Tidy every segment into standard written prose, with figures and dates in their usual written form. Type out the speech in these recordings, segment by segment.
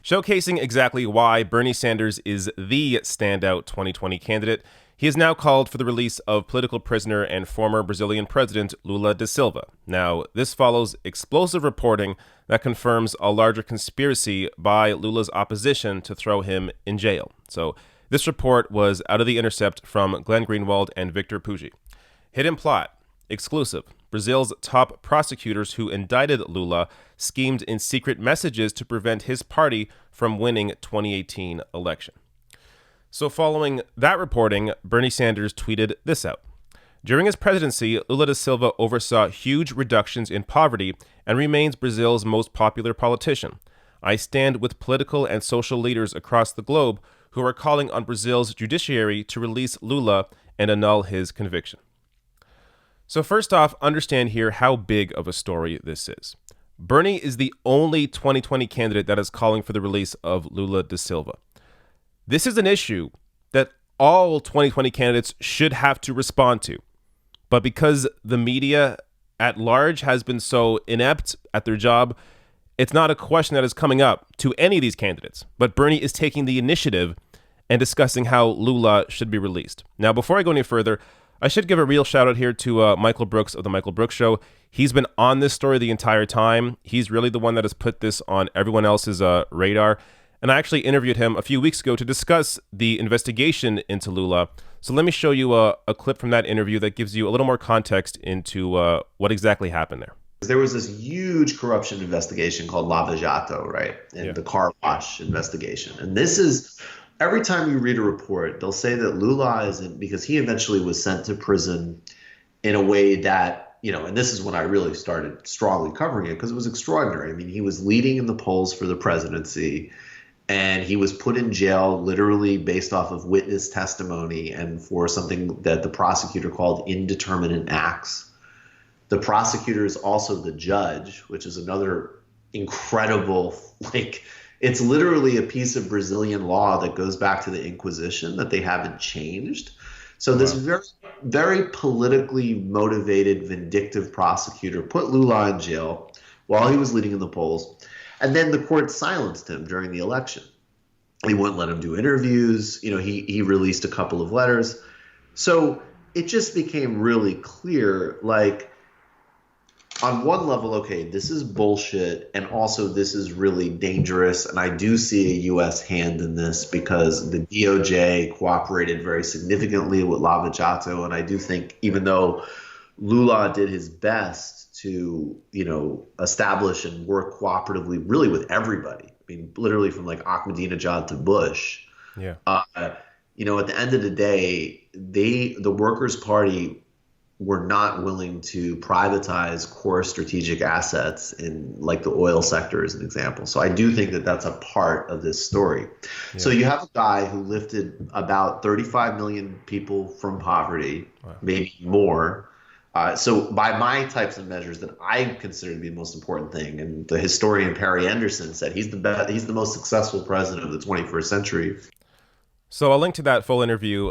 Showcasing exactly why Bernie Sanders is the standout 2020 candidate, he has now called for the release of political prisoner and former Brazilian president Lula da Silva. Now, this follows explosive reporting that confirms a larger conspiracy by Lula's opposition to throw him in jail. So, this report was out of The Intercept from Glenn Greenwald and Victor Puggi. Hidden plot. Exclusive. Brazil's top prosecutors who indicted Lula schemed in secret messages to prevent his party from winning 2018 election. So following that reporting, Bernie Sanders tweeted this out. During his presidency, Lula da Silva oversaw huge reductions in poverty and remains Brazil's most popular politician. I stand with political and social leaders across the globe who are calling on Brazil's judiciary to release Lula and annul his conviction. So first off, understand here how big of a story this is. Bernie is the only 2020 candidate that is calling for the release of Lula da Silva. This is an issue that all 2020 candidates should have to respond to. But because the media at large has been so inept at their job, it's not a question that is coming up to any of these candidates. But Bernie is taking the initiative and discussing how Lula should be released. Now, before I go any further, I should give a real shout out here to Michael Brooks of The Michael Brooks Show. He's been on this story the entire time. He's really the one that has put this on everyone else's radar. And I actually interviewed him a few weeks ago to discuss the investigation into Lula. So let me show you a clip from that interview that gives you a little more context into what exactly happened there. There was this huge corruption investigation called Lava Jato, right? And the car wash investigation. And this is... Every time you read a report, they'll say that Lula isn't, because he eventually was sent to prison in a way that, and this is when I really started strongly covering it because it was extraordinary. I mean, he was leading in the polls for the presidency and he was put in jail literally based off of witness testimony and for something that the prosecutor called indeterminate acts. The prosecutor is also the judge, which is another incredible, it's literally a piece of Brazilian law that goes back to the Inquisition that they haven't changed. So this very, very politically motivated, vindictive prosecutor put Lula in jail while he was leading in the polls. And then the court silenced him during the election. He wouldn't let him do interviews. He released a couple of letters. So it just became really clear, on one level, okay, this is bullshit, and also this is really dangerous, and I do see a U.S. hand in this because the DOJ cooperated very significantly with Lava Jato, and I do think even though Lula did his best to, establish and work cooperatively really with everybody, I mean, literally from Ahmadinejad to Bush, at the end of the day, the Workers' Party were not willing to privatize core strategic assets in the oil sector as an example. So I do think that that's a part of this story. Yeah. So you have a guy who lifted about 35 million people from poverty, maybe more. So by my types of measures that I consider to be the most important thing, and the historian Perry Anderson said he's the most successful president of the 21st century. So I'll link to that full interview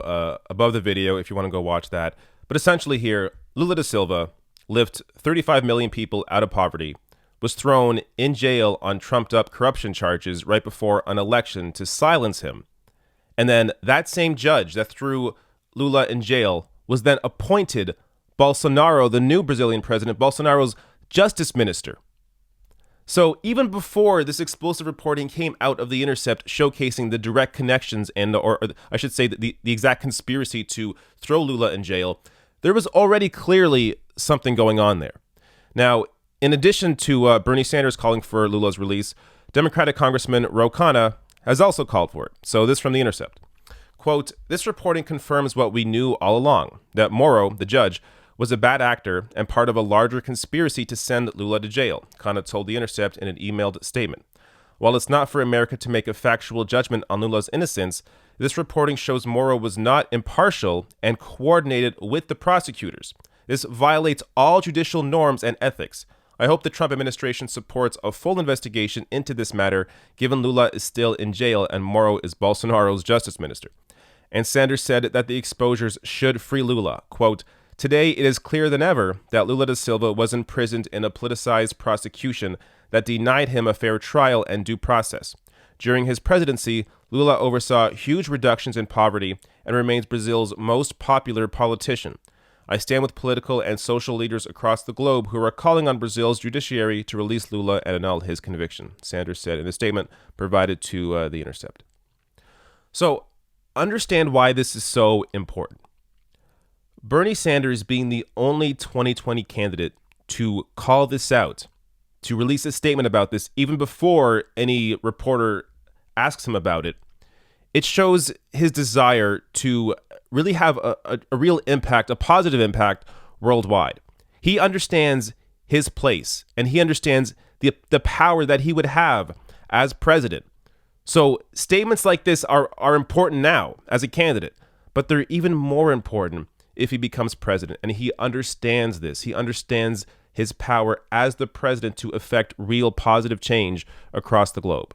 above the video if you want to go watch that. But essentially here, Lula da Silva lifted 35 million people out of poverty, was thrown in jail on trumped-up corruption charges right before an election to silence him. And then that same judge that threw Lula in jail was then appointed Bolsonaro, the new Brazilian president, Bolsonaro's justice minister. So even before this explosive reporting came out of The Intercept showcasing the direct connections and, or I should say the exact conspiracy to throw Lula in jail, there was already clearly something going on there. Now, in addition to Bernie Sanders calling for Lula's release, Democratic Congressman Ro Khanna has also called for it. So this from The Intercept. Quote, this reporting confirms what we knew all along, that Moro, the judge, was a bad actor and part of a larger conspiracy to send Lula to jail, Khanna told The Intercept in an emailed statement. While it's not for America to make a factual judgment on Lula's innocence, this reporting shows Moro was not impartial and coordinated with the prosecutors. This violates all judicial norms and ethics. I hope the Trump administration supports a full investigation into this matter, given Lula is still in jail and Moro is Bolsonaro's justice minister. And Sanders said that the exposures should free Lula. Quote, today it is clearer than ever that Lula da Silva was imprisoned in a politicized prosecution that denied him a fair trial and due process. During his presidency, Lula oversaw huge reductions in poverty and remains Brazil's most popular politician. I stand with political and social leaders across the globe who are calling on Brazil's judiciary to release Lula and annul his conviction, Sanders said in a statement provided to The Intercept. So, understand why this is so important. Bernie Sanders being the only 2020 candidate to call this out, to release a statement about this even before any reporter asks him about it, it shows his desire to really have a real impact, a positive impact worldwide. He understands his place and he understands the power that he would have as president. So statements like this are important now as a candidate, but they're even more important if he becomes president. And he understands this. He understands his power as the president to effect real positive change across the globe.